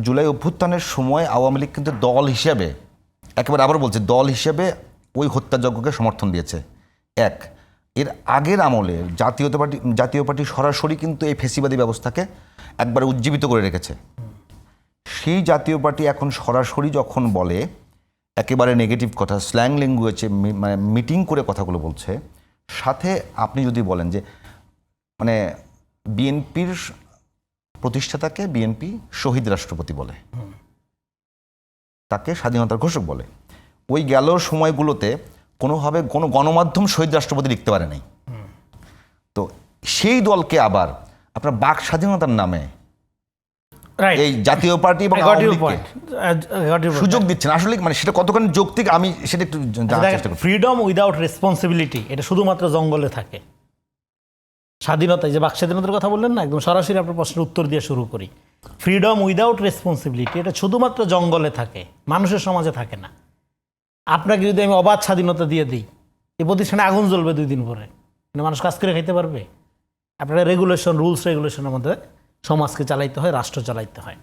জুলাই অভ্যুত্থানের সময় আওয়ামী লীগ কিন্তু দল হিসেবে, একেবারে আবার বলছে, দল হিসেবে ওই হত্যাযজ্ঞকে সমর্থন দিয়েছে। এক, এর আগের আমলে জাতীয় পার্টি সরাসরি কিন্তু এই ফেসিবাদী ব্যবস্থাকে একবারে উজ্জীবিত করে রেখেছে। সেই জাতীয় পার্টি এখন সরাসরি যখন বলে একেবারে নেগেটিভ কথা, স্ল্যাং ল্যাঙ্গুয়েজে মানে মিটিং করে কথাগুলো বলছে, সাথে আপনি যদি বলেন যে মানে বিএনপির প্রতিষ্ঠাতাকে বিএনপি শহীদ রাষ্ট্রপতি বলে, তাকে স্বাধীনতার ঘোষক বলে, ওই গেল সময়গুলোতে কোনোভাবে কোনো গণমাধ্যম শহীদ রাষ্ট্রপতি লিখতে পারে নাই। তো সেই দলকে আবার আপনার বাক স্বাধীনতার নামে এই জাতীয় পার্টি এবং সুযোগ দিচ্ছেন, আসলে মানে সেটা কতখানি যৌক্তিক আমি সেটা একটু জানার চেষ্টা করি। ফ্রিডম উইদাউট রেসপন্সিবিলিটি এটা শুধুমাত্র জঙ্গলে থাকে। স্বাধীনতা, যে বাক স্বাধীনতার কথা বললেন না, একদম সরাসরি আপনার প্রশ্নের উত্তর দিয়ে শুরু করি। ফ্রিডম উইদাউট রেসপন্সিবিলিটি এটা শুধুমাত্র জঙ্গলে থাকে, মানুষের সমাজে থাকে না। আপনাকে যদি আমি অবাধ স্বাধীনতা দিয়ে দিই, এই প্রতিষ্ঠানে আগুন জ্বলবে 2 দিন পরে, কিন্তু মানুষ কাজ করে খাইতে পারবে? আপনারা রেগুলেশন, রুলস রেগুলেশনের মধ্যে সমাজকে চালাইতে হয়, রাষ্ট্র চালাইতে হয়।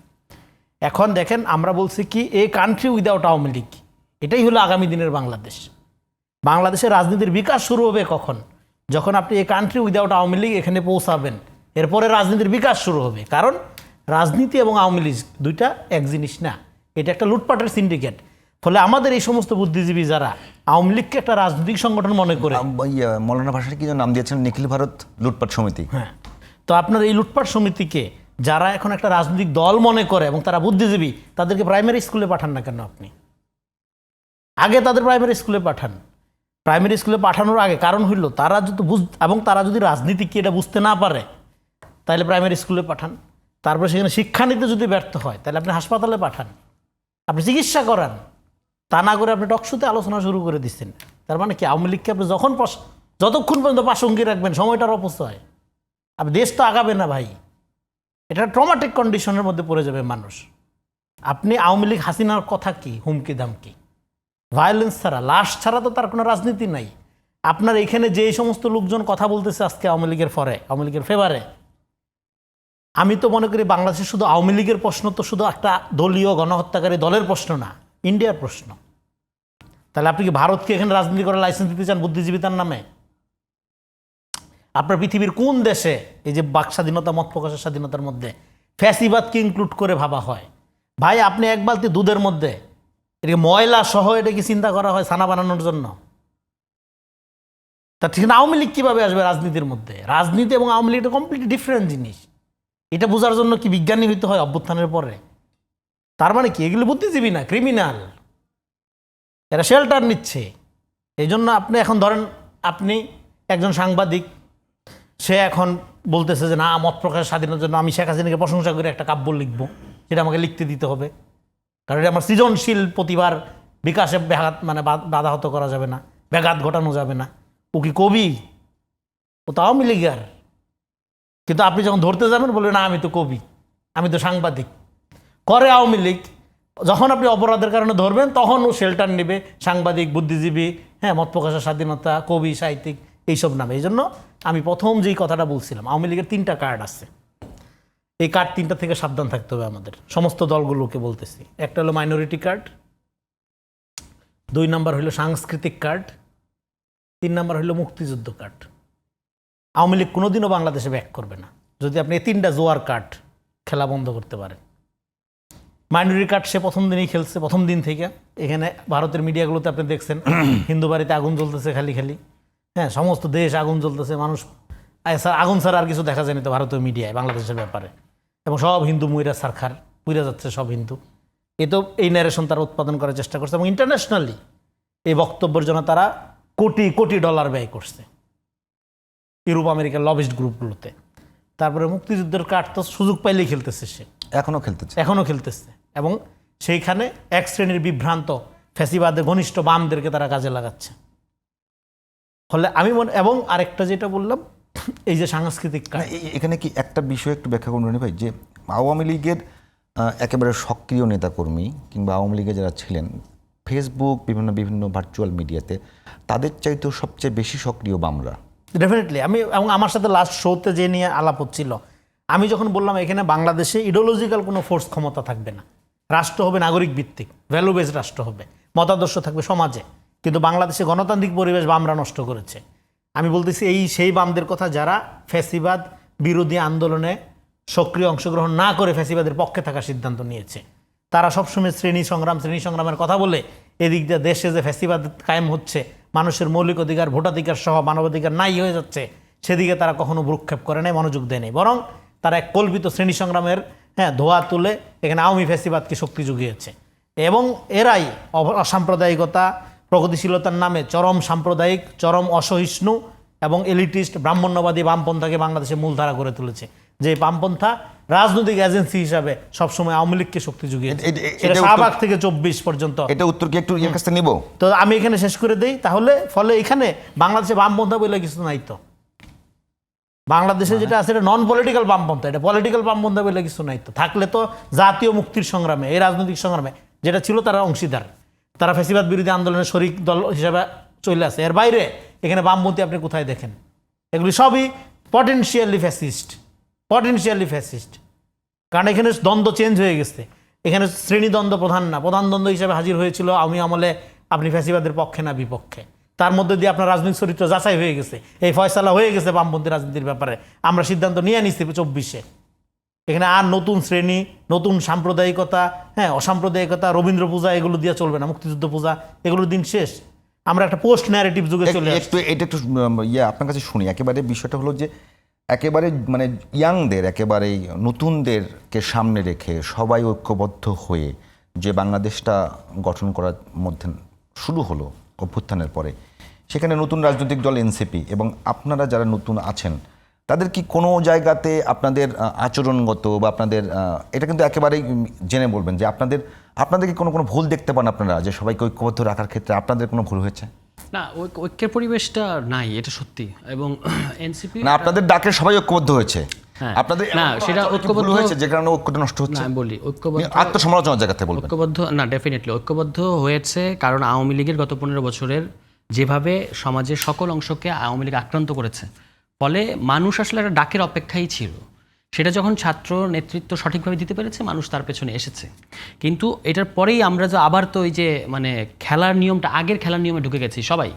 এখন দেখেন, আমরা বলছি কি a country without Awami League, এটাই হলো আগামী দিনের বাংলাদেশ। বাংলাদেশের রাজনীতির বিকাশ শুরু হবে কখন? যখন আপনি এই কান্ট্রি উইদাউট আওয়ামী লীগ এখানে পৌঁছাবেন, এরপরে রাজনীতির বিকাশ শুরু হবে। কারণ রাজনীতি এবং আওয়ামী লীগ দুইটা এক জিনিস না, এটা একটা লুটপাটের সিন্ডিকেট। ফলে আমাদের এই সমস্ত বুদ্ধিজীবী যারা আওয়ামী লীগকে একটা রাজনৈতিক সংগঠন মনে করে, মৌলানা ভাষায় কি নাম দিয়েছেন, নিখিল ভারত লুটপাট সমিতি। হ্যাঁ, তো আপনার এই লুটপাট সমিতিকে যারা এখন একটা রাজনৈতিক দল মনে করে এবং তারা বুদ্ধিজীবী, তাদেরকে প্রাইমারি স্কুলে পাঠান না কেন আপনি? আগে তাদের প্রাইমারি স্কুলে পাঠান। প্রাইমারি স্কুলে পাঠানোর আগে কারণ হইল তারা যদি এবং তারা যদি রাজনীতি কি এটা বুঝতে না পারে, তাহলে প্রাইমারি স্কুলে পাঠান। তারপরে সেখানে শিক্ষা নিতে যদি ব্যর্থ হয়, তাহলে আপনি হাসপাতালে পাঠান, আপনি চিকিৎসা করান। তা না করে আপনি টকশোতে আলোচনা শুরু করে দিচ্ছেন। তার মানে কি, আওয়ামী লীগকে আপনি যতক্ষণ পর্যন্ত পাশঙ্গি রাখবেন, সময়টার অপচয়। আপনি দেশ তো আগাবে না ভাই, এটা ট্রমাটিক কন্ডিশনের মধ্যে পড়ে যাবে মানুষ। আপনি আওয়ামী লীগ হাসিনার কথা কি, হুমকি ধামকি, ভায়োলেন্স ছাড়া, লাশ ছাড়া তো তার কোনো রাজনীতি নাই। আপনার এখানে যে সমস্ত লোকজন কথা বলতেছে আজকে আওয়ামী লীগের আওয়ামী লীগের ফেভারে, আমি তো মনে করি বাংলাদেশে শুধু আওয়ামী লীগের প্রশ্ন তো শুধু একটা দলীয় গণহত্যাকারী দলের প্রশ্ন না, ইন্ডিয়ার প্রশ্ন। তাহলে আপনি কি ভারতকে এখানে রাজনীতি করার লাইসেন্স দিতে চান বুদ্ধিজীবিতার নামে? আপনার পৃথিবীর কোন দেশে এই যে বাক স্বাধীনতা, মত প্রকাশের স্বাধীনতার মধ্যে ফ্যাসিবাদকে ইনক্লুড করে ভাবা হয়? ভাই, আপনি এক বালতি দুধের মধ্যে এটাকে ময়লা সহ এটা কি চিন্তা করা হয় ছানা বানানোর জন্য? তা ঠিক না, আওয়ামী লীগ কীভাবে আসবে রাজনীতির মধ্যে? রাজনীতি এবং আওয়ামী লীগ এটা কমপ্লিটলি ডিফারেন্ট জিনিস। এটা বোঝার জন্য কি বিজ্ঞানী হইতে হয় অভ্যুত্থানের পরে? তার মানে কি, এগুলো বুদ্ধিজীবী না, ক্রিমিনাল। এরা শেল্টার নিচ্ছে। এই জন্য আপনি এখন ধরেন, আপনি একজন সাংবাদিক, সে এখন বলতেছে যে না, মত প্রকাশের স্বাধীনতার জন্য আমি শেখ হাসিনাকে প্রশংসা করে একটা কাব্য লিখবো, সেটা আমাকে লিখতে দিতে হবে, কারণ এটা আমার সৃজনশীল প্রতিভার বিকাশে বাধাহত করা যাবে না, ব্যাঘাত ঘটানো যাবে না। ও কি কবি? ও তো আওয়ামী লীগার। কিন্তু আপনি যখন ধরতে যাবেন বলবেন না, আমি তো কবি, আমি তো সাংবাদিক। করে আওয়ামী লীগ। যখন আপনি অপরাধের কারণে ধরবেন, তখন ও শেল্টার নেবে, সাংবাদিক, বুদ্ধিজীবী, হ্যাঁ, মত প্রকাশের স্বাধীনতা, কবি, সাহিত্যিক, এইসব নামে। এই জন্য আমি প্রথম যেই কথাটা বলছিলাম, আওয়ামী লীগের 3টা কার্ড আছে। এই কার্ড 3টা থেকে সাবধান থাকতে হবে আমাদের, সমস্ত দলগুলোকে বলতেছি। একটা হলো মাইনরিটি কার্ড, 2 নাম্বার হলো সাংস্কৃতিক কার্ড, 3 নাম্বার হলো মুক্তিযুদ্ধ কার্ড। আওয়ামী লীগ কোনোদিনও বাংলাদেশে ব্যাক করবে না যদি আপনি এই 3টা জোয়ার কার্ড খেলা বন্ধ করতে পারেন। মাইনরিটি কার্ড সে প্রথম দিনই খেলছে, প্রথম দিন থেকে। এখানে ভারতের মিডিয়াগুলোতে আপনি দেখছেন হিন্দু বাড়িতে আগুন জ্বলতেছে খালি খালি, হ্যাঁ, সমস্ত দেশ আগুন জ্বলতেছে, মানুষ আগুন ছাড়া আর কিছু দেখা যায়নি তো ভারতীয় মিডিয়ায় বাংলাদেশের ব্যাপারে। এবং সব হিন্দু মুইরা সারখার পুইরা যাচ্ছে, সব হিন্দু। এ তো এই ন্যারেশন তারা উৎপাদন করার চেষ্টা করছে এবং ইন্টারন্যাশনালি এই বক্তব্যের জন্য তারা কোটি কোটি ডলার ব্যয় করছে ইউরোপ আমেরিকার লবিস্ট গ্রুপগুলোতে। তারপরে মুক্তিযুদ্ধের কার্ড তো সুযোগ পাইলেই খেলতেছে, সে এখনও খেলতেছে এবং সেইখানে এক শ্রেণীর বিভ্রান্ত ফ্যাসিবাদের ঘনিষ্ঠ বামদেরকে তারা কাজে লাগাচ্ছে। ফলে আমি এবং আরেকটা যেটা বললাম, এই যে সাংস্কৃতিক কার্ড, এখানে কি একটা বিষয় একটু ব্যাখ্যা করুন ভাই, যে আওয়ামী লীগের একেবারে সক্রিয় নেতাকর্মী কিংবা আওয়ামী লীগে যারা ছিলেন, ফেসবুক, বিভিন্ন ভার্চুয়াল মিডিয়াতে তাদের চাইতেও সবচেয়ে বেশি সক্রিয় বামরা। ডেফিনেটলি। এবং আমার সাথে লাস্ট শোতে যে নিয়ে আলাপ হচ্ছিল, আমি যখন বললাম এখানে বাংলাদেশে ইডিওলজিক্যাল কোনো ফোর্স ক্ষমতা থাকবে না, রাষ্ট্র হবে নাগরিক ভিত্তিক, ভ্যালু বেসড রাষ্ট্র হবে, মতাদর্শ থাকবে সমাজে, কিন্তু বাংলাদেশে গণতান্ত্রিক পরিবেশ বামরা নষ্ট করেছে। আমি বলতেছি এই সেই বামদের কথা যারা ফ্যাসিবাদ বিরোধী আন্দোলনে সক্রিয় অংশগ্রহণ না করে ফ্যাসিবাদের পক্ষে থাকার সিদ্ধান্ত নিয়েছে। তারা সবসময় শ্রেণী সংগ্রামের কথা বলে এদিক দিয়ে দেশে যে ফ্যাসিবাদ কায়েম হচ্ছে, মানুষের মৌলিক অধিকার ভোটাধিকার সহ মানবাধিকার নাই হয়ে যাচ্ছে, সেদিকে তারা কখনো ভ্রুক্ষেপ করে নাই, মনোযোগ দেয় নাই, বরং তারা এক কল্পিত শ্রেণী সংগ্রামের ধোয়া তুলে এখানে আওয়ামী ফ্যাসিবাদকে শক্তি জুগিয়েছে। এবং এরাই অসাম্প্রদায়িকতা প্রগতিশীলতার নামে চরম সাম্প্রদায়িক, চরম অসহিষ্ণু এবং এলিটিস্ট ব্রাহ্মণ্যবাদী বামপন্থাকে বাংলাদেশে মূলধারা করে তুলেছে, যে বামপন্থা রাজনৈতিক এজেন্সি হিসাবে সবসময় আওয়ামী লীগকে শক্তি জুগিয়েছে, সেটা শাহবাগ থেকে 24 পর্যন্ত। এটা উত্তর কি একটু এর কাছ থেকে নিব? তো আমি এখানে শেষ করে দেই তাহলে। ফলে এখানে বাংলাদেশে বামপন্থা বলে কিছু নাই তো, বাংলাদেশে যেটা আছে এটা নন পলিটিক্যাল বামপন্থা, এটা পলিটিক্যাল বামপন্থা বলে কিছু নাই তো। থাকলে তো জাতীয় মুক্তির সংগ্রামে, এই রাজনৈতিক সংগ্রামে যেটা ছিল তারা অংশীদার, তারা ফ্যাসিবাদ বিরোধী আন্দোলনের শরিক দল হিসেবে চলে আসে। এর বাইরে এখানে বামপন্থী আপনি কোথায় দেখেন? এগুলি সবই পটেনশিয়ালি ফ্যাসিস্ট, কারণ এখানে দ্বন্দ্ব চেঞ্জ হয়ে গেছে। এখানে শ্রেণীদ্বন্দ্ব প্রধান না, প্রধান দ্বন্দ্ব হিসেবে হাজির হয়েছিল আওয়ামী আমলে আপনি ফ্যাসিবাদের পক্ষে না বিপক্ষে, তার মধ্যে দিয়ে আপনার রাজনৈতিক চরিত্র যাচাই হয়ে গেছে, এই ফয়সালা হয়ে গেছে বামপন্থী রাজনীতির ব্যাপারে। আমরা সিদ্ধান্ত নিয়ে নিচ্ছি 24-এ এখানে আর নতুন শ্রেণী, নতুন সাম্প্রদায়িকতা, অসাম্প্রদায়িকতা, রবীন্দ্র পূজা এগুলো দিয়ে চলবে না, মুক্তিযুদ্ধ পূজা এগুলোর দিন শেষ। আমরা একটা পোস্ট ন্যারেটিভ যুগে চলে আসছি। এটা একটু আপনার কাছে শুনি। একেবারে বিষয়টা হলো যে একেবারে মানে ইয়াংদের, একেবারে নতুনদেরকে সামনে রেখে সবাই ঐক্যবদ্ধ হয়ে যে বাংলাদেশটা গঠন করার মধ্যে শুরু হলো অভ্যুত্থানের পরে, সেখানে নতুন রাজনৈতিক দল এনসিপি এবং আপনারা যারা নতুন আছেন, তাদের কি কোনো জায়গাতে আপনাদের আচরণগত বা আপনাদের এটা কিন্তু একেবারেই জেনে বলবেন যে আপনাদের কি কোনো ভুল দেখতে পান আপনারা, যে সবাইকে ঐক্যবদ্ধ রাখার ক্ষেত্রে আপনাদের কোনো ভুল হয়েছে? না, ঐক্যের পরিবেশটা নাই, এটা সত্যি। এবং এনসিপি না, আপনাদের ডাকে সবাই ঐক্যবদ্ধ হয়েছে, আপনাদের না সেটা ঐক্যবদ্ধ হয়েছে যে কারণে ঐক্যটা নষ্ট হচ্ছে। না আমি বলি ঐক্যবদ্ধ আত্মসমালোচনার জায়গাতে বলবেন। ঐক্যবদ্ধ না, ডেফিনেটলি ঐক্যবদ্ধ হয়েছে, কারণ আওয়ামী লীগের গত 15 বছরের যেভাবে সমাজের সকল অংশকে আওয়ামী লীগ আক্রান্ত করেছে, ফলে মানুষ আসলে একটা ডাকের অপেক্ষাই ছিল। সেটা যখন ছাত্র নেতৃত্ব সঠিকভাবে দিতে পেরেছে, মানুষ তার পেছনে এসেছে। কিন্তু এটার পরেই আমরা যে আবার তো ওই যে মানে খেলার নিয়মটা, আগের খেলার নিয়মে ঢুকে গেছি সবাই।